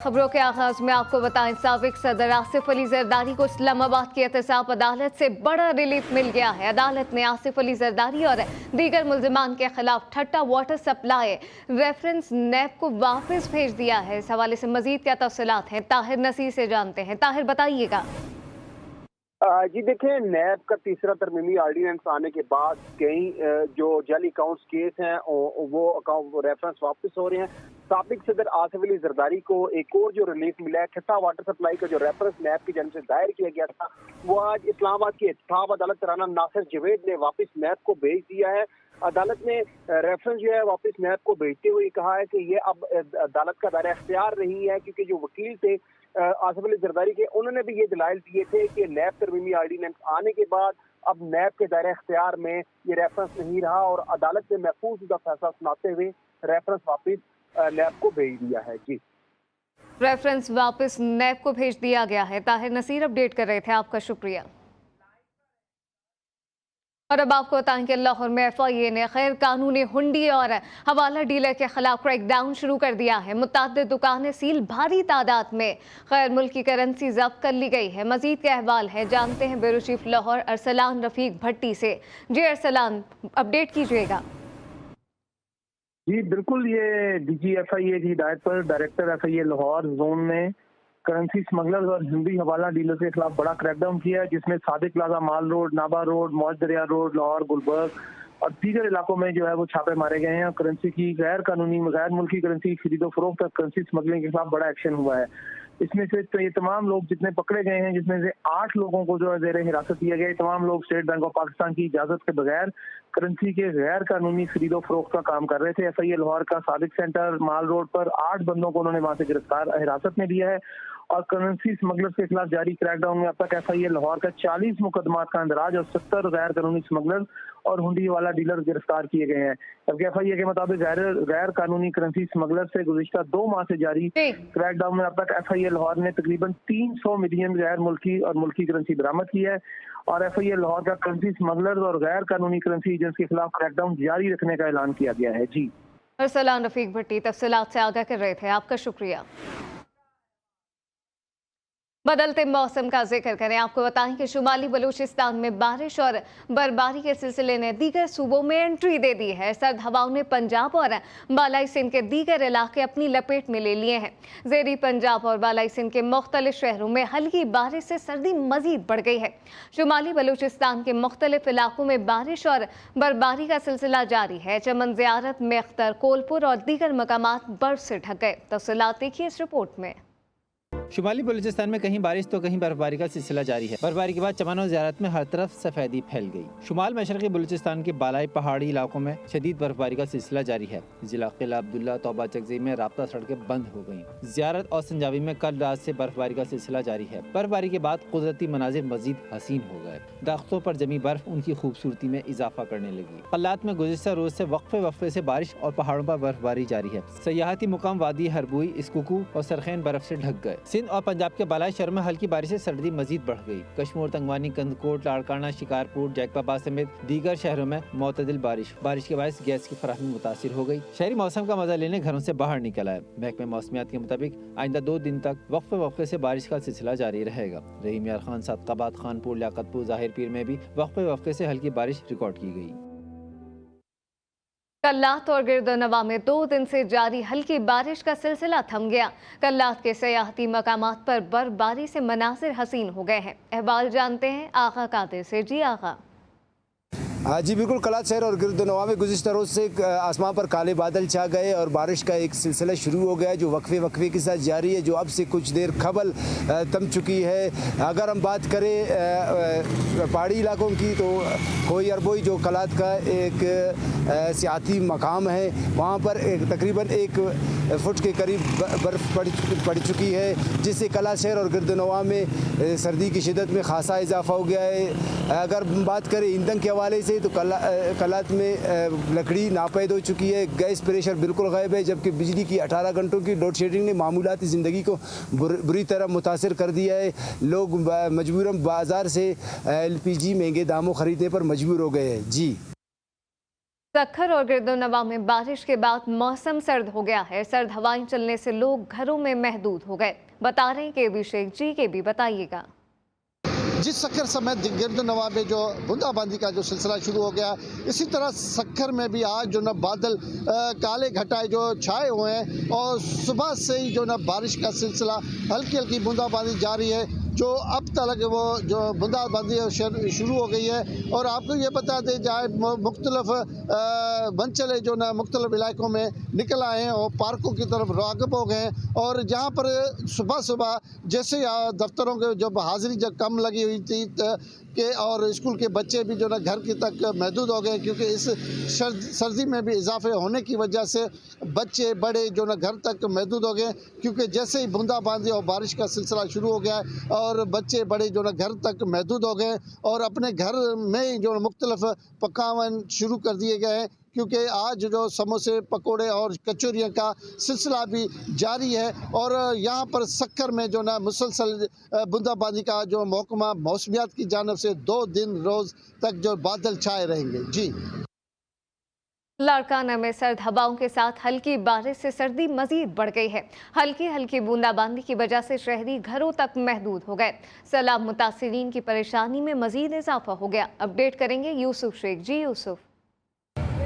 खबरों के आगाज में आपको बताएं, साबिक सदर आसिफ अली जरदारी को इस्लामाबाद की एहतसाब अदालत से बड़ा रिलीफ मिल गया है। अदालत ने आसिफ अली जरदारी और दीगर मुल्जिमान के खिलाफ ठट्टा वाटर सप्लाई रेफरेंस नैब को वापस भेज दिया है। इस हवाले से मजीद क्या तफसीलात हैं, ताहिर नसीर से जानते हैं। ताहिर, बताइएगा। जी देखिए, नैब का तीसरा तरमीमी ऑर्डिनेंस आने के बाद कई जो जाली अकाउंट्स केस हैं वो अकाउंट रेफरेंस वापस हो रहे हैं। साबिक सदर आसिफ अली जरदारी को एक और जो रिलीफ मिला है, ठट्टा वाटर सप्लाई का जो रेफरेंस नैब की जानिब से दायर किया गया था, वो आज इस्लामाबाद की एहतसाब अदालत राना नासिर जवेद ने वापस नैब को भेज दिया है। अदालत ने रेफरेंस जो है वापस नैब को भेजते हुए कहा है कि ये अब अदालत का दायरा इख्तियार नहीं है, क्योंकि जो वकील थे आसिफ अली जरदारी के, उन्होंने भी ये दलाइल दिए थे कि नैब तरमीमी ऑर्डिनेंस आने के बाद अब नैब के दायरा इख्तियार में ये रेफरेंस नहीं रहा और अदालत ने महफूज का फैसला सुनाते हुए रेफरेंस वापस नैब को भेज दिया है। जी, रेफरेंस वापस नैब को भेज दिया गया है। ताहिर नसीर अपडेट कर रहे थे, आपका शुक्रिया। और अब आपको बताएं कि लाहौर में FIA ने गैर कानूनी हुंडी और हवाला डीलर के खिलाफ क्रैकडाउन शुरू कर दिया है। मुतअद्दिद दुकानें सील, भारी तादाद में गैर मुल्की करेंसी जब्त कर ली गई है। मजीद क्या अहवाल है, जानते हैं ब्यूरो चीफ लाहौर अरसलान रफीक भट्टी से। जी अरसलान, अपडेट कीजिएगा। जी बिल्कुल, ये DG FIA की हिदायत पर डायरेक्टर FIA लाहौर जोन ने करेंसी स्मगलर्स और हिंदी हवाला डीलर के खिलाफ बड़ा क्रैकडाउन किया है, जिसमें सादिक प्लाजा माल रोड, नाबा रोड, मौज दरिया रोड, लाहौर, गुलबर्ग और दीगर इलाकों में जो है वो छापे मारे गए हैं। और करेंसी की गैर मुल्की करेंसी खरीदो फरोख्त और करेंसी स्मगलिंग के खिलाफ बड़ा एक्शन हुआ है। इसमें से तो ये तमाम लोग जितने पकड़े गए हैं, जिसमें से 8 लोगों को जो है जेर हिरासत लिया गया। तमाम लोग स्टेट बैंक ऑफ पाकिस्तान की इजाजत के बगैर करेंसी के गैर कानूनी खरीदो फरोख्त का काम कर रहे थे। FIA लाहौर का सादिक सेंटर माल रोड पर 8 बंदों को उन्होंने वहां से गिरफ्तार हिरासत में लिया है। और करेंसी स्मगलर्स के खिलाफ जारी क्रैकडाउन में अब तक FIA लाहौर का 40 मुकदमात का अंदराज और 70 गैर कानूनी स्मगलर और हुंडी वाला डीलर गिरफ्तार किए गए हैं। जबकि FIA के मुताबिक गैर कानूनी करेंसी स्मगलर से गुज़िश्ता 2 माह से जारी क्रैकडाउन में अब तक FIA लाहौर ने तकरीबन 300 मिलियन गैर मुल्की और मुल्की करेंसी बरामद की है। और FIA लाहौर का करेंसी स्मगलर और गैर कानूनी करेंसी एजेंट्स के खिलाफ क्रैकडाउन जारी रखने का ऐलान किया गया है। जी, अरसलान रफीक भट्टी तफसीलात से आगाह कर रहे थे, आपका शुक्रिया। बदलते मौसम का जिक्र करें, आपको बताएं कि शुमाली बलूचिस्तान में बारिश और बर्फबारी के सिलसिले ने दीगर सूबों में एंट्री दे दी है। सर्द हवाओं ने पंजाब और बालाई सिंध के दीगर इलाके अपनी लपेट में ले लिए हैं। जेरी पंजाब और बालाई सिंध के मुख्तलिफ शहरों में हल्की बारिश से सर्दी मजीद बढ़ गई है। शुमाली बलूचिस्तान के मुख्तलिफ इलाकों में बारिश और बर्फबारी का सिलसिला जारी है। चमन ज़ियारत, मेख्तर, कोलपुर और दीगर मकामात बर्फ से ढक गए। तफसीलात देखिए इस रिपोर्ट में। शुमाली बलूचिस्तान में कहीं बारिश तो कहीं बर्फबारी का सिलसिला जारी है। बर्फबारी के बाद चमन और ज़ियारत में हर तरफ सफेदी फैल गई। शुमाल मशरक़ी बलूचिस्तान के बालाई पहाड़ी इलाकों में शदीद बर्फबारी का सिलसिला जारी है। जिला किला अब्दुल्ला तौबा चकजी में राब्ता सड़कें बंद हो गयी। ज़ियारत और संजावी में कल रात से बर्फबारी का सिलसिला जारी है। बर्फबारी के बाद कुदरती मनाजिर मजीद हसीन हो गए। दरख्तों पर जमी बर्फ उनकी खूबसूरती में इजाफा करने लगी। कल्लात में गुज़िश्ता रोज से वक्फे से बारिश और पहाड़ों पर बर्फबारी जारी है। सयाहती मुकाम वादी हरबुई, इस्कुकू और सरखैन बर्फ से ढक गए। सिंध और पंजाब के बालाई शहरों में हल्की बारिश से सर्दी मजीद बढ़ गई। कश्मीर, तंगवानी, कंदकोट, लाड़काना, शिकारपुर, जैकबाबाद समेत दीगर शहरों में मोतदिल बारिश के बायस गैस की फराहमी मुतासिर हो गई। शहरी मौसम का मजा लेने घरों से बाहर निकल आए। महकमे मौसमियात के मुताबिक आइंदा 2 दिन तक वक्फे से बारिश का सिलसिला जारी रहेगा। रहीम यार खान, सादकाबाद, खानपुर, लियाकतपुर, जाहिर पीर में भी वक्फे से हल्की बारिश रिकॉर्ड की गई। कल्लात और गिरदोनवा में 2 दिन से जारी हल्की बारिश का सिलसिला थम गया। कल्लात के सयाहती मकामात पर बर्फबारी से मनासिर हसीन हो गए हैं। अहवाल जानते हैं आगा कादिर से। जी आगा। जी बिल्कुल, कल्लात शहर और गिरदोनवा में गुज़िश्ता रोज़ से आसमान पर काले बादल छा गए और बारिश का एक सिलसिला शुरू हो गया है, जो वक्फे के साथ जारी है, जो अब से कुछ देर कबल थम चुकी है। अगर हम बात करें पहाड़ी इलाकों की, तो कोई अरबोई जो कल्लात का एक सियाती मकाम है, वहाँ पर तकरीबन 1 फुट के करीब बर्फ़ पड़ चुकी है, जिससे कल्लात शहर और गिरदोनवा में सर्दी की शिदत में खासा इजाफा हो गया है। अगर बात करें ईंधन के हवाले से, तो कल्लात में लकड़ी नापैद हो चुकी है, गैस प्रेशर बिल्कुल गायब है, जबकि बिजली की 18 घंटों की लोड शेडिंग ने मामूलाती ज़िंदगी को बुरी तरह मुतासिर कर दिया है। लोग मजबूरन बाज़ार से LPG महंगे दामों ख़रीदने पर मजबूर हो गए हैं। जी। सक्खर और गिरदोनवा में बारिश के बाद मौसम सर्द हो गया है। सर्द हवाएं चलने से लोग घरों में महदूद हो गए। बता रहे हैं कि अभिषेक जी के भी बताइएगा। जिस सक्खर समेत गिरदोनवा में जो बूंदाबांदी का जो सिलसिला शुरू हो गया, इसी तरह सक्खर में भी आज जो न बादल काले घटाए जो छाए हुए हैं और सुबह से ही जो न बारिश का सिलसिला हल्की हल्की बूंदाबांदी जारी है, जो अब तक वो जो बूंदाबांदी शुरू हो गई है। और आपको ये बता दें जाए मुख्तलिफ मंचले जो न मुख्तलिफ इलाकों में निकल आए हैं और पार्कों की तरफ राग़िब हो गए हैं। और जहाँ पर सुबह सुबह जैसे दफ्तरों के जब हाजिरी जब कम लगी हुई थी के और स्कूल के बच्चे भी जो ना घर की तक महदूद हो गए, क्योंकि इस सर्दी में भी इजाफे होने की वजह से बच्चे बड़े जो ना घर तक महदूद हो गए, क्योंकि जैसे ही बूंदाबांदी और बारिश का सिलसिला शुरू हो गया है और बच्चे बड़े जो ना घर तक महदूद हो गए और अपने घर में ही जो मुख्तलिफ पकवान शुरू कर दिए गए हैं, क्योंकि आज जो समोसे पकोड़े और कचौरियों का सिलसिला भी जारी है। और यहाँ पर सक्खर में जो ना मुसलसल बूंदाबांदी का जो महकमा मौसमियात की जानिब से 2 दिन रोज तक जो बादल छाए रहेंगे। जी, लाड़काना में सर्द हवाओं के साथ हल्की बारिश से सर्दी मजीद बढ़ गई है। हल्की हल्की बूंदाबांदी की वजह से शहरी घरों तक महदूद हो गए। सैलाब मुतासिरीन की परेशानी में मजीद इजाफा हो गया। अपडेट करेंगे यूसुफ शेख। जी यूसुफ।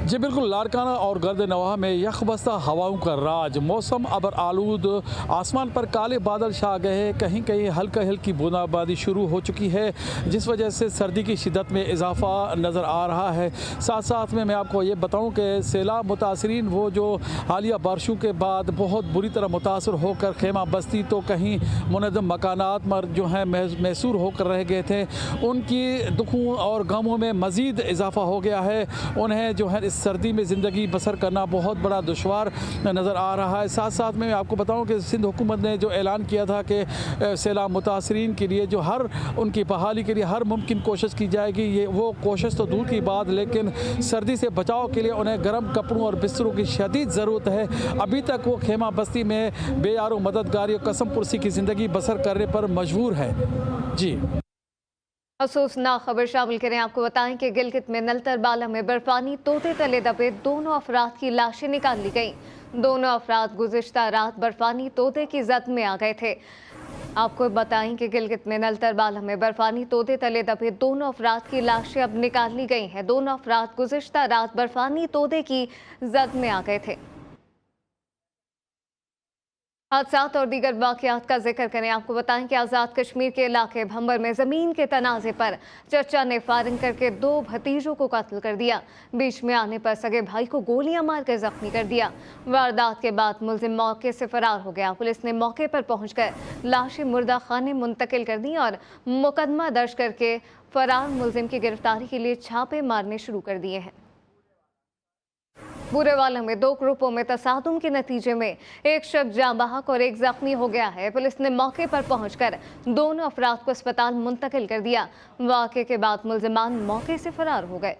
जी बिल्कुल, लाड़काना और गर्द-ए-नवाह में यकबस्ता हवाओं का राज, मौसम अबर आलूद, आसमान पर काले बादल छा गए हैं। कहीं कहीं हल्का हल्की बूंदाबांदी शुरू हो चुकी है, जिस वजह से सर्दी की शिद्दत में इजाफा नज़र आ रहा है। साथ साथ में मैं आपको ये बताऊं कि सैलाब मुतासरीन वो जो हालिया बारिशों के बाद बहुत बुरी तरह मुतासर होकर खेमा बस्ती तो कहीं मुनज़्ज़म मकानात पर जो हैं मैसूर होकर रह गए थे, उनकी दुखों और गमों में मज़ीद इजाफा हो गया है। उन्हें जो है सर्दी में ज़िंदगी बसर करना बहुत बड़ा दुश्वार नज़र आ रहा है। साथ साथ में मैं आपको बताऊं कि सिंध हुकूमत ने जो ऐलान किया था कि सैलाब मुतासरीन के लिए जो हर उनकी बहाली के लिए हर मुमकिन कोशिश की जाएगी, ये वो कोशिश तो दूर की बात, लेकिन सर्दी से बचाव के लिए उन्हें गर्म कपड़ों और बिस्तरों की शदीद ज़रूरत है। अभी तक वो खेमा बस्ती में बेयारो मददगारी और कसम पुरसी की ज़िंदगी बसर करने पर मजबूर है। जी, अफसोसनाक खबर शामिल करें। आपको बताएं कि गिलगित में नलतरबाला में बर्फानी तोते तले दबे 2 अफराद की लाशें निकाल ली गईं। 2 अफराद गुज़िश्ता रात बर्फानी तोते की जद में आ गए थे। आपको बताएं कि गिलगित में नलतरबाला में बर्फानी तोते तले दबे 2 अफराद की लाशें अब निकाल ली गई हैं। 2 अफराद गुज़िश्ता रात बर्फानी तोते की जद में आ गए थे। हादसात और दीगर वाक़यात का जिक्र करें। आपको बताएं कि आज़ाद कश्मीर के इलाके भंबर में ज़मीन के तनाज़े पर चचा ने फायरिंग करके 2 भतीजों को कत्ल कर दिया। बीच में आने पर सगे भाई को गोलियां मारकर जख्मी कर दिया। वारदात के बाद मुलजिम मौके से फरार हो गया। पुलिस ने मौके पर पहुंचकर लाशें मुर्दा खाने मुंतकिल कर दी और मुकदमा दर्ज करके फरार मुलजिम की गिरफ्तारी के लिए छापे मारने शुरू कर दिए हैं। बूरेवाला में 2 ग्रुपों में तसादुम के नतीजे में एक शख्स जाँ बहक और एक जख्मी हो गया है। पुलिस ने मौके पर पहुंचकर दोनों अफराद को अस्पताल मुंतकिल कर दिया। वाक़े के बाद मुलजिमान मौके से फरार हो गए।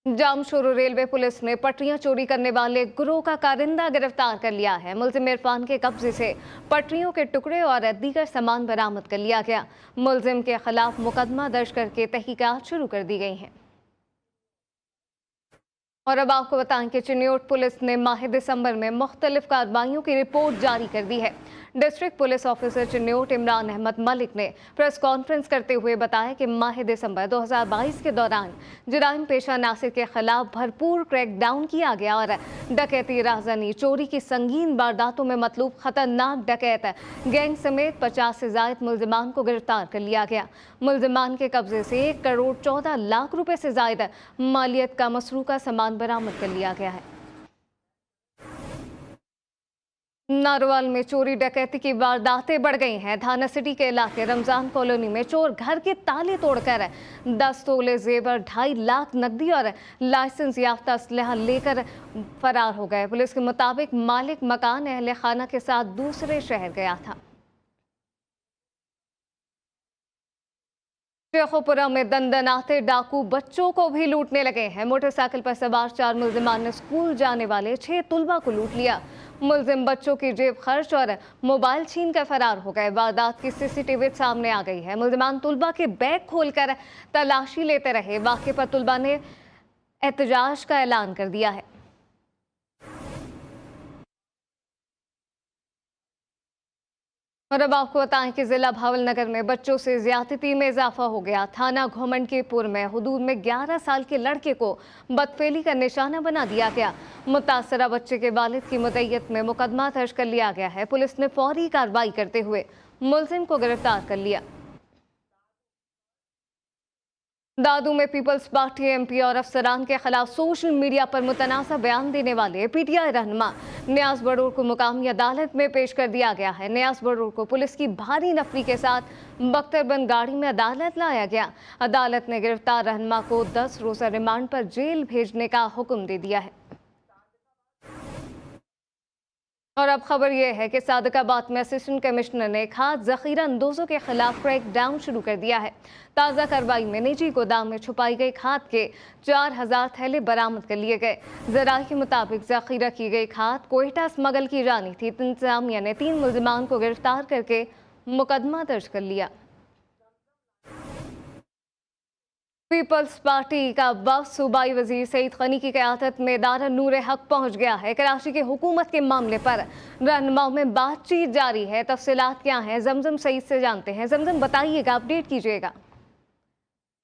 जामशोरो रेलवे पुलिस ने पटरियां चोरी करने वाले गिरोह का कारिंदा गिरफ्तार कर लिया है। मुलजिम इरफान के कब्जे से पटरियों के टुकड़े और दीगर सामान बरामद कर लिया गया। मुलजिम के खिलाफ मुकदमा दर्ज करके तहकीकात शुरू कर दी गई हैं। और अब आपको बताएं कि चिन्योट पुलिस ने माह दिसंबर में मुख्तलिफ कार्रवाइयों की रिपोर्ट जारी कर दी है। District police officer Chiniot Imran Ahmad Malik ने प्रेस कॉन्फ्रेंस करते हुए बताया कि माह दिसंबर 2022 के दौरान जराइम पेशा नासिर के खिलाफ भरपूर क्रैकडाउन किया गया और डकैती, राजनी, चोरी की संगीन वारदातों में मतलूब खतरनाक डकैत गैंग समेत 50 से ज़ायद मुलजिमान को गिरफ्तार कर लिया गया। मुलजिमान के कब्जे से 1 करोड़ 14 लाख रुपए से ज़ायद मालियत का मसरूका सामान बरामद कर लिया गया है। नारोवाल में चोरी डकैती की वारदातें बढ़ गई हैं। थाना सिटी के इलाके रमजान कॉलोनी में चोर घर के ताले तोड़कर 10 तोले जेवर, 2.5 लाख नकदी और लाइसेंस याफ्ता असलहा लेकर फरार हो गए। पुलिस के मुताबिक मालिक मकान अहले खाना के साथ दूसरे शहर गया था। शेखोपुरा में दंदनाते डाकू बच्चों को भी लूटने लगे हैं। मोटरसाइकिल पर सवार 4 मुलजिमान ने स्कूल जाने वाले 6 तुलबा को लूट लिया। मुलजिम बच्चों की जेब खर्च और मोबाइल छीन कर फरार हो गए। वारदात की सीसीटीवी सामने आ गई है। मुलजिमान तुलबा के बैग खोलकर तलाशी लेते रहे। वाक़े पर तुलबा ने एहतजाज का ऐलान कर दिया है। और अब आपको बताएं कि जिला भावलनगर में बच्चों से ज्यादती में इजाफा हो गया। थाना घोमंडकीपुर में हुदूद में 11 साल के लड़के को बदफेली का निशाना बना दिया गया। मुतासरा बच्चे के वालिद की मुद्दत में मुकदमा दर्ज कर लिया गया है। पुलिस ने फौरी कार्रवाई करते हुए मुलजिम को गिरफ्तार कर लिया। दादू में पीपल्स पार्टी एमपी और अफसरान के खिलाफ सोशल मीडिया पर मुतनाज़ा बयान देने वाले पीटीआई रहनुमा नियाज बड़ूर को मुकामी अदालत में पेश कर दिया गया है। नियाज बड़ूर को पुलिस की भारी नफरी के साथ बख्तरबंद गाड़ी में अदालत लाया गया। अदालत ने गिरफ्तार रहनुमा को 10 रोज़ा रिमांड पर जेल भेजने का हुक्म दे दिया है। और अब खबर यह है कि सादिकाबाद में असिस्टेंट कमिश्नर ने खाद जखीरा अंदोजों के खिलाफ क्रैक डाउन शुरू कर दिया है। ताज़ा कार्रवाई में निजी गोदाम में छुपाई गई खाद के 4000 थैले बरामद कर लिए गए। जराये के मुताबिक जखीरा की गई खाद कोयटा स्मगल की जानी थी। इंतजामिया ने 3 मुलजिमान को गिरफ्तार करके मुकदमा दर्ज कर लिया। पीपल्स पार्टी का वफ्द सूबाई वजीर सईद गनी की क़यादत में दारा नूर हक पहुंच गया है। कराची की हुकूमत के मामले पर रहनुमाओं में बातचीत जारी है। तफसीलात क्या हैं, जमजम सईद से जानते हैं। जमजम बताइएगा, अपडेट कीजिएगा।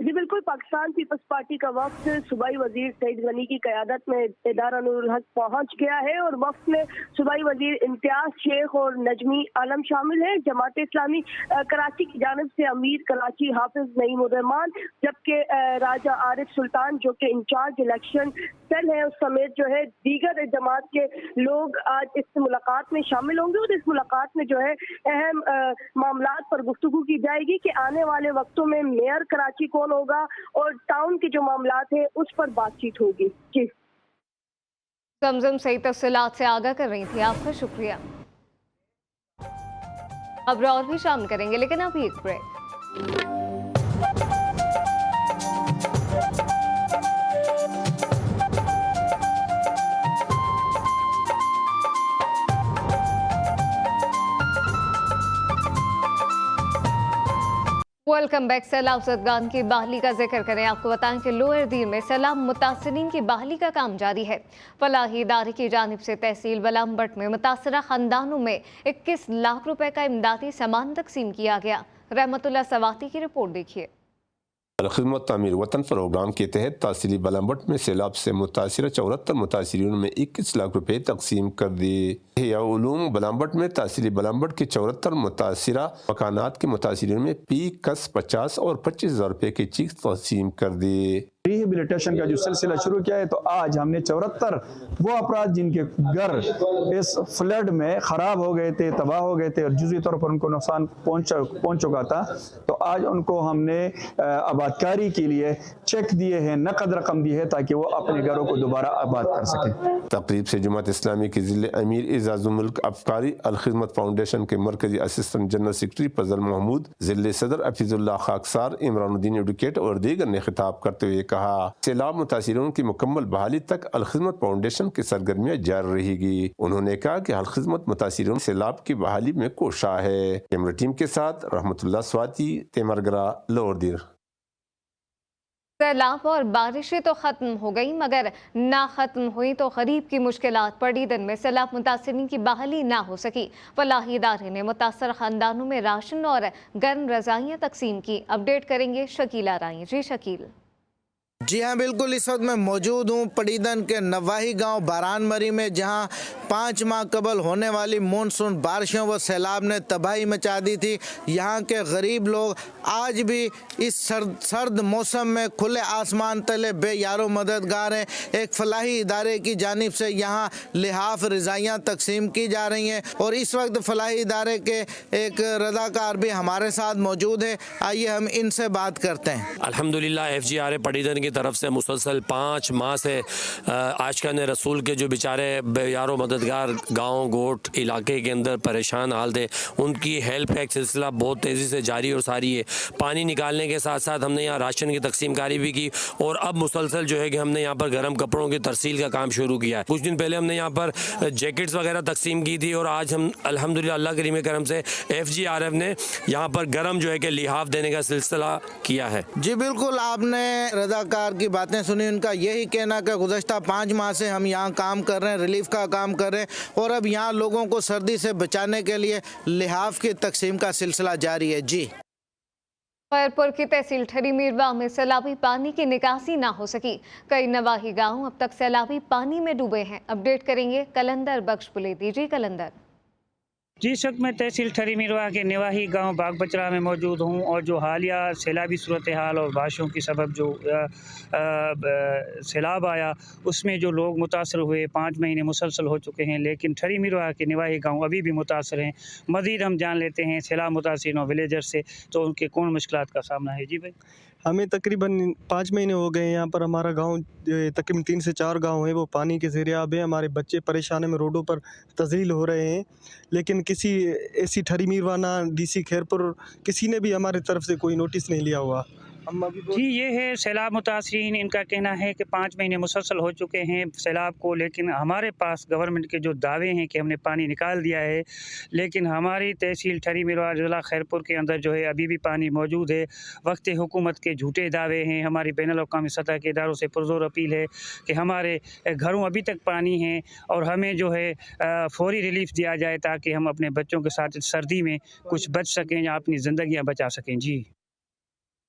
जी बिल्कुल, पाकिस्तान पीपल्स पार्टी का वफ्द सूबाई वजीर सईद गनी की क़यादत में इदारा नूरुल हक पहुंच गया है और वफ्द में सूबाई वजीर इम्तियाज शेख और नजमी आलम शामिल है। जमात इस्लामी कराची की जानिब से अमीर कराची हाफिज नईम उर रहमान, जबकि राजा आरिफ सुल्तान जो कि इंचार्ज इलेक्शन सेल है उस समेत जो है दीगर जमात के लोग आज इस मुलाकात में शामिल होंगे और इस मुलाकात में जो है अहम मामलात पर गुफ्तगू की जाएगी कि आने वाले वक्तों में मेयर कराची कौन होगा और टाउन के जो मामलात है उस पर बातचीत होगी। जी जमजम सही तफसीलात से आगाह कर रही थी, आपका शुक्रिया। अब और भी शामिल करेंगे, लेकिन अभी एक ब्रेक। Welcome back. सैलाब ज़दगान की बहाली का जिक्र करें। आपको बताएं कि लोअर दीर में सैलाब मुतासरीन की बहाली का काम जारी है। फलाही इदारे की जानिब से तहसील बलाम्बट में मुतासरा खानदानों में 21 लाख रुपए का इमदादी सामान तकसीम किया गया। रहमतुल्लाह सवाती की रिपोर्ट देखिए। खिदमत तामीर वतन प्रोग्राम के तहत तहसील बलाम्बट में सैलाब से मुतासर 74 मुतासरीन में 21 लाख रुपए तकसीम कर दिए। उलूम बलाम्बट में तहसील बलाम्बट के 74 मुतासरा मकानात के मुतासरीन में पी कस 50 और 25,000 रुपए की चीख तकसीम कर दी। रिहेबिलिटेशन का जो सिलसिला शुरू किया है, तो आज हमने 74 वो अपराध जिनके घर इस फ्लड में ख़राब हो गए थे, तबाह हो गए थे और जुज़ी तौर पर उनको नुकसान पहुंच चुका था, तो आज उनको हमने आबादकारी के लिए चेक दिए हैं, नकद रकम दी है ताकि वो अपने घरों को दोबारा आबाद कर सकें। तकरीब से जमात इस्लामी के ज़िले अमीर एजाज़ुल मुल्क अफकारी अल खिदमत फाउंडेशन के मरकजी असिस्टेंट जनरल सेक्रेटरी फजल महमूद, ज़िले सदर हफीजुल्लाह खाकसार, इमरानुद्दीन एडवोकेट और दीगर ने खिताब करते हुए कहा, सैलाब मुतासिरों की मुकम्मल बहाली तक अल खिदमत फाउंडेशन की सरगर्मियाँ जारी रहेगी। उन्होंने कहा कि अल खिदमत मुतासिरों सैलाब की बहाली में कोशा है। कैमरा टीम के साथ रहमतुल्लाह स्वाति, तेमरगरा, लोअर दीर। सैलाब और बारिशें तो खत्म हो गई, मगर ना खत्म हुई तो गरीब की मुश्किलात। पड़ी दिन में सैलाब मुतासिरीन की बहाली ना हो सकी। फलाही इदारे ने मुतासर खानदानों में राशन और गर्म रजाइयाँ तकसीम की। अपडेट करेंगे शकील आराई। जी शकील। जी हाँ बिल्कुल, इस वक्त मैं मौजूद हूँ पड़ीदन के नवाही गांव बारानमरी में, जहां 5 माह कबल होने वाली मानसून बारिशों व सैलाब ने तबाही मचा दी थी। यहां के गरीब लोग आज भी इस सर्द मौसम में खुले आसमान तले बेयारो मददगार हैं। एक फलाही इदारे की जानिब से यहाँ लिहाफ रज़ाइयाँ तकसीम की जा रही हैं और इस वक्त फलाही इदारे के एक रज़ाकार भी हमारे साथ मौजूद है। आइए हम इनसे बात करते हैं। अल्हम्दुलिल्लाह FGRA पड़ीदन की तरफ से मुसलसल 5 माह से आशिकान रसूल के जो बेचारे यारो मददगार गांव गोट इलाके के अंदर परेशान हाल थे, उनकी हेल्प का एक सिलसिला बहुत तेज़ी से जारी और सारी है। पानी निकालने के साथ साथ हमने यहाँ राशन की तकसीमकारी भी की और अब मुसलसल जो है कि हमने यहाँ पर गर्म कपड़ों की तरसील का काम शुरू किया है। कुछ दिन पहले हमने यहाँ पर जैकेट्स वगैरह तकसीम की थी और आज हम अल्हम्दुलिल्लाह अल्लाह करीम करम से FGRF ने यहाँ पर गर्म जो है कि लिहाफ देने का सिलसिला किया है। जी बिल्कुल, आपने रज़ाकार सरकार की बातें सुनी। उनका यही कहना कि गुज़श्ता 5 माह से हम यहाँ काम कर रहे हैं, रिलीफ का काम कर रहे हैं और अब यहाँ लोगों को सर्दी से बचाने के लिए लिहाफ की तकसीम का सिलसिला जारी है। जी, खैरपुर की तहसील ठरी मीरवा में सैलाबी पानी की निकासी ना हो सकी। कई नवाही गांव अब तक सैलाबी पानी में डूबे हैं। अपडेट करेंगे कलंदर बख्श बुलेदी। जी कलंदर। जी, इस वक्त मैं तहसील ठरी मीरवा के निवाही गांव बाग बचरा में मौजूद हूं और जो हालिया सैलाबी सूरत हाल और बारिशों की सबब जो सैलाब आया उसमें जो लोग मुतासर हुए 5 महीने मुसलसल हो चुके हैं, लेकिन ठरी मीरवा के निवाही गांव अभी भी मुतासर हैं। मज़ीद हम जान लेते हैं सैलाब मुतासिरीन और विलेजर से तो उनके कौन मुश्किलात का सामना है। जी भाई, हमें तकरीबन 5 महीने हो गए यहाँ पर। हमारा गांव तकरीबन 3 से 4 गांव है वो पानी के ज़ेर-ए-आब है। हमारे बच्चे परेशान में रोडों पर तज़लील हो रहे हैं, लेकिन किसी ऐसी ठरी मीरवाना डीसी खैरपुर किसी ने भी हमारे तरफ से कोई नोटिस नहीं लिया हुआ। हम अभी जी, ये है सैलाब मुतासरीन, इनका कहना है कि 5 महीने मुसलसल हो चुके हैं सैलाब को, लेकिन हमारे पास गवर्नमेंट के जो दावे हैं कि हमने पानी निकाल दिया है, लेकिन हमारी तहसील ठरी मीरवा ज़िला खैरपुर के अंदर जो है अभी भी पानी मौजूद है। वक्त हुकूमत के झूठे दावे हैं। हमारी बैनुल अक़वामी सतह के इदारों से पुरज़ोर अपील है कि हमारे घरों अभी तक पानी है और हमें जो है फ़ौरी रिलीफ दिया जाए ताकि हम अपने बच्चों के साथ सर्दी में कुछ बच सकें या अपनी ज़िंदगियाँ बचा सकें। जी,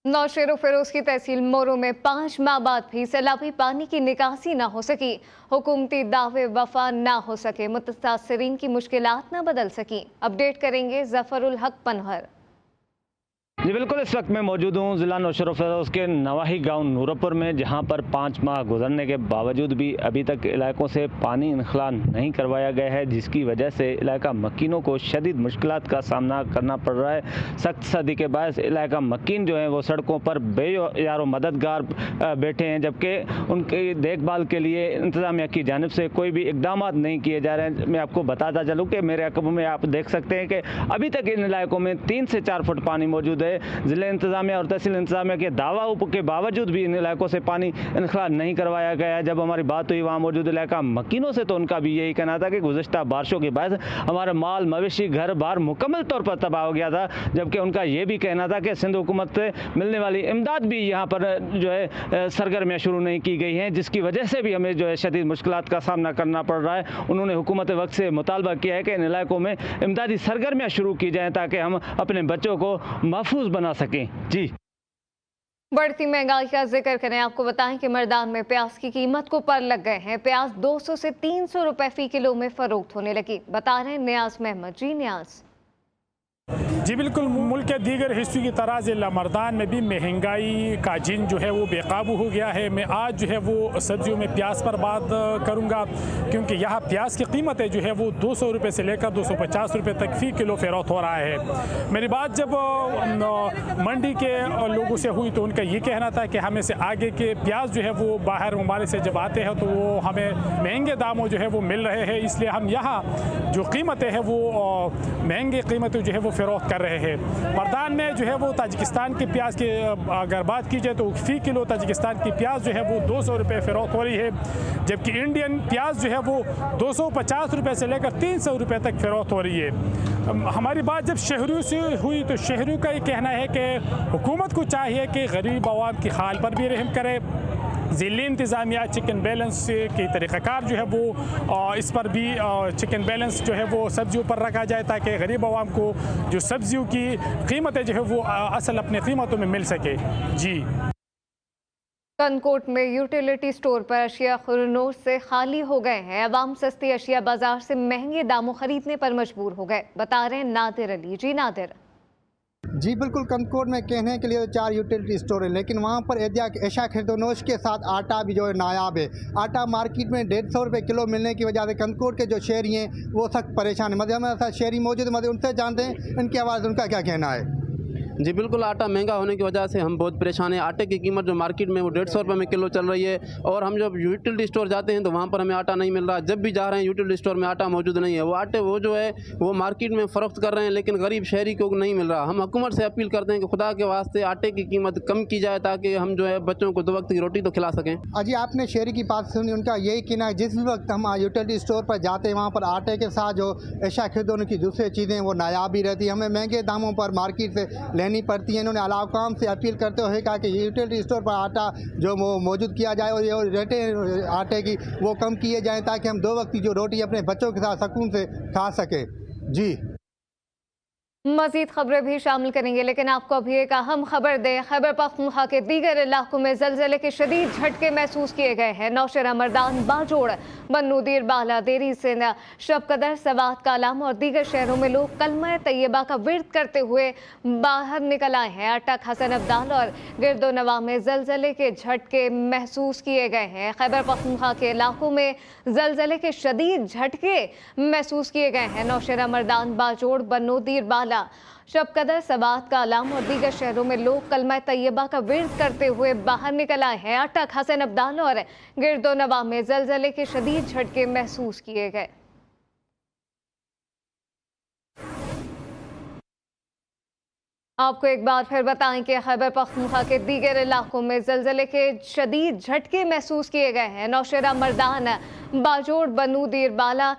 नौशेरो फिरोज की तहसील मोरो में 5 माह बाद भी सैलाबी पानी की निकासी ना हो सकी। हुकूमती दावे वफा ना हो सके, मुतासरीन की मुश्किलात ना बदल सकी। अपडेट करेंगे जफरुल हक पनहर। जी बिल्कुल, इस वक्त मैं मौजूद हूँ ज़िला नौशेरो फिरोज़ के नवाही गांव नूरपुर में, जहां पर 5 माह गुजरने के बावजूद भी अभी तक इलाकों से पानी इनखला नहीं करवाया गया है, जिसकी वजह से इलाका मक्कीनों को शदीद मुश्किलात का सामना करना पड़ रहा है। सख्त सर्दी के बायस इलाका मक्कीन जो है वो सड़कों पर बेयारो मददगार बैठे हैं, जबकि उनकी देखभाल के लिए इंतज़ामिया की जानिब से कोई भी इकदाम नहीं किए जा रहे हैं। मैं आपको बताता चलूँ कि मेरे अकब में आप देख सकते हैं कि अभी तक इन इलाकों में 3 से 4 फुट पानी मौजूद है। जिले इंतजामिया और तहसील इंतजामिया के दावा के बावजूद भी इन इलाकों से पानी इनखला नहीं करवाया गया। जब हमारी बात हुई वहाँ मौजूद इलाका मकीनों से तो उनका भी यही कहना था कि गुज़श्ता बारिशों के बाद हमारा माल मवेशी घर बार मुकम्मल तौर पर तबाह हो गया था, जबकि उनका ये भी कहना था कि सिंध हुकूमत से मिलने वाली इमदाद भी यहाँ पर जो है सरगर्मियाँ शुरू नहीं की गई हैं, जिसकी वजह से भी हमें जो है शदीद मुश्किलात का सामना करना पड़ रहा है। उन्होंने हुकूमत वक्त से मुतालबा किया है कि इन इलाकों में इमदादी सरगर्मियाँ शुरू की जाएँ ताकि हम अपने बच्चों को महफूज बना सकें। जी, बढ़ती महंगाई का जिक्र करें, आपको बताएं कि मर्दान में प्याज की कीमत को पर लग गए हैं। प्याज 200 से 300 रुपए फी किलो में फरोख्त होने लगी। बता रहे हैं न्याज महमद। जी न्याज। जी बिल्कुल, मुल्क के दीगर हिस्सों की तरह ज़िला मर्दान में भी महंगाई का जिन जो है वो बेकाबू हो गया है। मैं आज जो है वो सब्जियों में प्याज पर बात करूंगा, क्योंकि यहाँ प्याज की कीमतें जो है वो 200 रुपये से लेकर 250 रुपये तक फ़ी किलो फ़रोख्त हो रहा है। मेरी बात जब मंडी के लोगों से हुई तो उनका ये कहना था कि हमें से आगे के प्याज जो है वो बाहर ममालिक से जब आते हैं तो वो हमें महंगे दामों जो है वो मिल रहे हैं, इसलिए हम यहाँ जो कीमतें हैं वो महंगे कीमतें जो है वो फ़रोख्त कर रहे हैं। मर्दान में जो है वो ताजिकिस्तान के प्याज की अगर बात की जाए तो फ़ी किलो ताजिकिस्तान की प्याज जो है वो 200 रुपये फ़रोख्त हो रही है, जबकि इंडियन प्याज जो है वो 250 रुपये से लेकर 300 रुपये तक फ़रोख्त हो रही है। हमारी बात जब शहरियों से हुई तो शहरियों का ये कहना है कि हुकूमत को चाहिए कि गरीब आवाम की हाल पर भी रहम करे। ज़िली इंतज़ामिया चिकन बैलेंस के तरीक़ाकार जो है वो इस पर भी चिकन बैलेंस जो है वो सब्जियों पर रखा जाए ताकि गरीब आवाम को जो सब्जियों की कीमतें जो है वो असल अपनी कीमतों में मिल सके। जी, कनकोट में यूटिलिटी स्टोर पर अशिया खुरनोश से खाली हो गए हैं। अवाम सस्ती अशिया बाजार से महंगे दामों खरीदने पर मजबूर हो गए। बता रहे हैं नादिर अली। जी नादिर। जी बिल्कुल, कनकोट में कहने के लिए 4 यूटिलिटी स्टोर है, लेकिन वहाँ पर एशिया खरीदोनोश के साथ आटा भी जो है नायाब है। आटा मार्केट में 150 रुपये किलो मिलने की वजह से कनकोट के जो शहरी हैं वो सख्त परेशान है। हमारे साथ शहरी मौजूद है, उनसे जानते हैं इनकी आवाज़, उनका क्या कहना है। जी बिल्कुल, आटा महंगा होने की वजह से हम बहुत परेशान हैं। आटे की कीमत जो मार्केट में वो 150 रुपये में किलो चल रही है, और हम जब यूटिलिटी स्टोर जाते हैं तो वहाँ पर हमें आटा नहीं मिल रहा। जब भी जा रहे हैं यूटिलिटी स्टोर में आटा मौजूद नहीं है। वो आटे वो जो है वो मार्केट में फ़रोख्त कर रहे हैं, लेकिन गरीब शहरी को नहीं मिल रहा। हम हुकूमत से अपील करते हैं कि खुदा के वास्ते आटे की कीमत कम की जाए ताकि हम जो है बच्चों को 2 वक्त की रोटी तो खिला सकें। अजी, आपने शहरी की बात सुनी, उनका यही कहना है जिस वक्त हम यूटिलिटी स्टोर पर जाते हैं वहाँ पर आटे के साथ जो एशिया खरीदोनोश की दूसरी चीज़ें वो नायाब ही रहती है। हमें महंगे दामों पर मार्केट से सहनी पड़ती है। इन्होंने आलाकाम से अपील करते हुए कहा कि यूटिलिटी स्टोर पर आटा जो वो मौजूद किया जाए और ये रेटें आटे की वो कम किए जाएँ ताकि हम 2 वक्त की जो रोटी अपने बच्चों के साथ सुकून से खा सकें। जी मजीद खबरें भी शामिल करेंगे, लेकिन आपको अभी एक अहम खबर दें। खैबर पख्तूनख्वा के दीगर इलाकों में ज़लज़ले के शदीद झटके महसूस किए गए हैं। नौशेरा, मर्दान, बाजोड़, बन्नू, दीर बाला, देरी सिंध, शबकदर, सवात, कालाम और दीगर शहरों में लोग कलमा तैयबा का विर्द करते हुए बाहर निकल आए हैं। अटक, हसन अब्दाल और गिरदोनवा में ज़लज़ले के झटके महसूस किए गए हैं। खैबर पख्तूनख्वा के इलाकों में ज़लज़ले के शदीद झटके महसूस किए गए हैं। नौशेरा, मर्दान, बाजोड़, बन्नू, दीर बाला, शबकदर, सवात, कालाम और दीगर शहरों में लोग कलमा तैयबा का विर्द करते हुए बाहर निकल आए हैं। अटक, हसन अब्दाल और गिरदोनवा में ज़लज़ले के शदीद झटके महसूस किए गए। आपको एक बार फिर बताएं कि खैबर पख्तूनख्वा के दीगर इलाकों में ज़लज़ले के शदीद झटके महसूस किए गए हैं। नौशेरा, मर्दान, बाजोड़, बन्नू, दीर बाला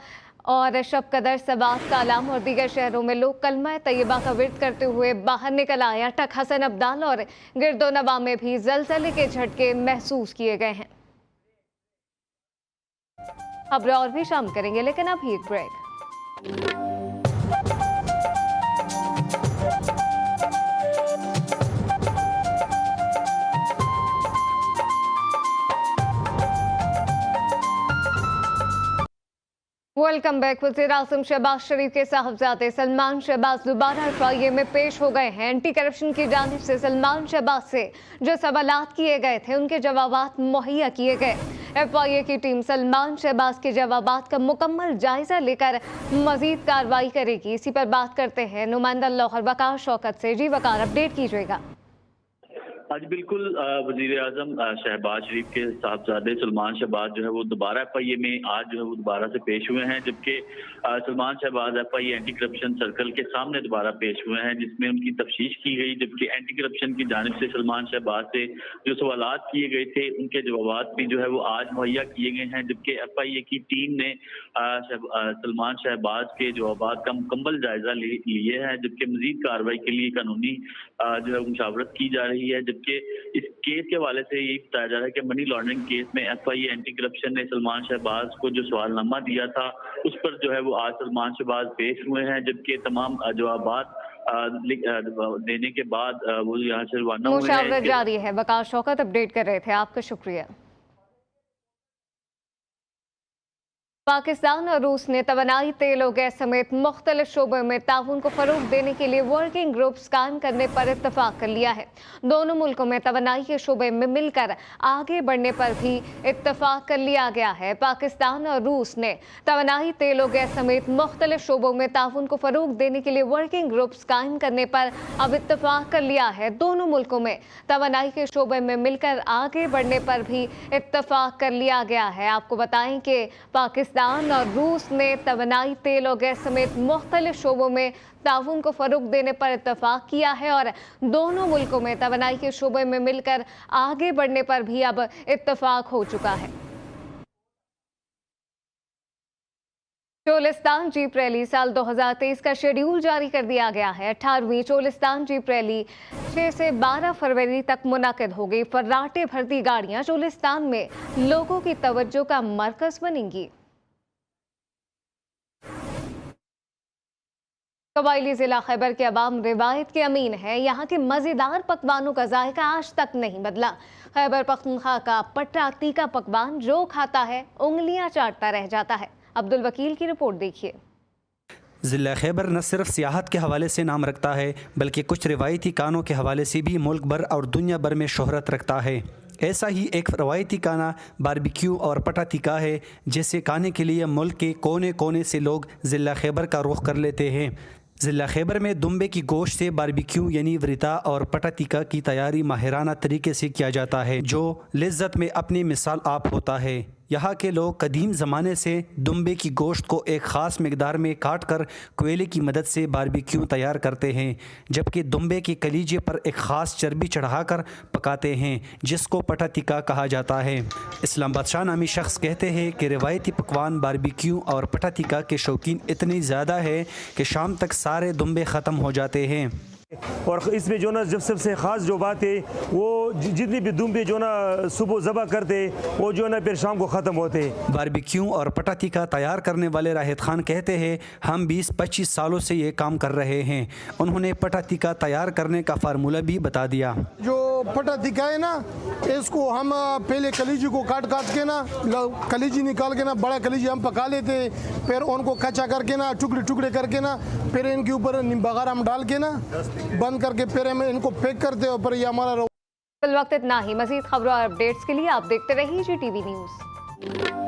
और शबकदर, सवात, कालाम और दीगर शहरों में लोग कलमा तैयबा का विर्द करते हुए बाहर निकल आए। अटक, हसन अब्दाल और गिरदोनवा में भी ज़लज़ले के झटके महसूस किए गए हैं। खबरें और भी शामिल करेंगे, लेकिन अभी एक ब्रेक। Welcome back. वज़ीर आज़म शहबाज शरीफ के साहबजादे सलमान शहबाज दोबारा एफआईए में पेश हो गए हैं। एंटी करप्शन की जानिब से सलमान शहबाज से जो सवालात किए गए थे उनके जवाबात मुहैया किए गए। एफआईए की टीम सलमान शहबाज के जवाबात का मुकम्मल जायजा लेकर मजीद कार्रवाई करेगी। इसी पर बात करते हैं नुमाइंदा लाहौर वकार शौकत से। जी वकार, अपडेट कीजिएगा। आज बिल्कुल वजीर आजम शहबाज शरीफ के साहबजादे सलमान शहबाज जो है वो दोबारा एफआईए में आज जो है वो दोबारा से पेश हुए हैं, जबकि Salman Shahbaz FIA anti corruption circle के सामने दोबारा पेश हुए हैं, जिसमें उनकी तफ्तीश की गई। जबकि एंटी करप्शन की जानिब से सलमान शहबाज से जो सवालात किए गए थे उनके जवाब भी जो है वो आज मुहैया किए गए हैं। जबकि एफआईए की टीम ने सलमान शहबाज के जवाब का मुकम्मल जायजा लिए हैं, जबकि मजीद कार्रवाई के लिए कानूनी जो है मुशावरत की जा रही है। कि इस केस के हवाले से ये बताया जा रहा है कि मनी लॉन्ड्रिंग केस में एफआईए एंटी करप्शन ने सलमान शहबाज को जो सवालनामा दिया था उस पर जो है वो आज सलमान शहबाज पेश हुए हैं, जबकि तमाम जवाबात देने के बाद वो यहाँ से रवाना हुए हैं। मुशावरत जारी है। वकार शौकत अपडेट कर रहे थे, आपका शुक्रिया। पाकिस्तान और रूस ने तवानाई, तेल और गैस समेत मुख्तलिफ शोबों में ताउन को फरोग देने के लिए वर्किंग ग्रुप्स कायम करने पर इत्तफाक कर लिया है। दोनों मुल्कों में तवानाई के शोबे में मिलकर आगे बढ़ने पर भी इत्तफाक कर लिया गया है। पाकिस्तान और रूस ने तवानाई, तेल और गैस समेत मुख्तलिफ शोबों में ताउन को फरोग देने के लिए वर्किंग ग्रुप्स कायम करने पर अब इत्तफाक कर लिया है। दोनों मुल्कों में तवानाई के शोबे में मिलकर आगे बढ़ने पर भी इत्तफाक कर लिया गया है। आपको बताएं कि पाकिस्तान और रूस ने तवानाई, तेल और गैस समेत मुख्तलिफ शोबों में ताउन को फरोग देने पर इत्तफाक किया है और दोनों मुल्कों में तवानाई के शोबे में मिलकर आगे बढ़ने पर भी अब इत्तफाक हो चुका है। चोलिस्तान जीप रैली साल 2023 का शेड्यूल जारी कर दिया गया है। 18वीं चोलिस्तान जीप रैली 6 से 12 फरवरी तक मुनाकिद होगी। फर्राटे भरती गाड़ियां चोलिस्तान में लोगों की तवज्जो का मरकज बनेंगी। कबायली जिला खैबर के अवाम रिवायत के अमीन है। यहाँ के मज़ेदार पकवानों का जायका आज तक नहीं बदला। खैबर पख्तूनख्वा का पट्टा तीखा पकवान जो खाता है उंगलियां चाटता रह जाता है। अब्दुल वकील की रिपोर्ट देखिए। ज़िला खैबर न सिर्फ सियाहत के हवाले से नाम रखता है बल्कि कुछ रिवायती खानों के हवाले से भी मुल्क भर और दुनिया भर में शोहरत रखता है। ऐसा ही एक रवायती खाना बारबेक्यू और पटा तीखा है, जिसे खाने के लिए मुल्क के कोने कोने से लोग ज़िला खैबर का रुख कर लेते हैं। ज़िला खैबर में दुम्बे की गोश्त से बारबेक्यू यानी वरिता और पटा तीखा की तैयारी माहिराना तरीके से किया जाता है, जो लिज्जत में अपनी मिसाल आप होता है। यहाँ के लोग कदीम ज़माने से दुम्बे की गोश्त को एक ख़ास मकदार में काट कर कोयले की मदद से बारबेक्यू तैयार करते हैं, जबकि दुम्बे के कलीजे पर एक ख़ास चर्बी चढ़ाकर पकाते हैं, जिसको पटा तीखा कहा जाता है। इस्लाम बादशाह नामी शख्स कहते हैं कि रिवायती पकवान बारबेक्यू और पटा तीखा के शौकीन इतनी ज़्यादा है कि शाम तक सारे दुम्बे ख़त्म हो जाते हैं। और इसमें जो ना जब सबसे ख़ास जो बात है वो जितनी भी दुम्बे जो ना सुबह ज़बह करते वो जो ना फिर शाम को ख़त्म होते। बारबेक्यू और पटातिका तैयार करने वाले राहिद खान कहते हैं हम 20-25 सालों से ये काम कर रहे हैं। उन्होंने पटातिका तैयार करने का फार्मूला भी बता दिया। जो पटातिका है ना इसको हम पहले कलीजी को काट के ना कलीजी निकाल के ना बड़ा कलीजी हम पका लेते, फिर उनको कच्चा करके ना टुकड़े टुकड़े करके ना फिर इनके ऊपर नींबू वगैरह हम डाल के ना बंद करके फिर हम इनको पैक करते हैं। पर ये हमारा फिल वक्त इतना ही। मजीद खबरों और अपडेट्स के लिए आप देखते रहिए GTV न्यूज़।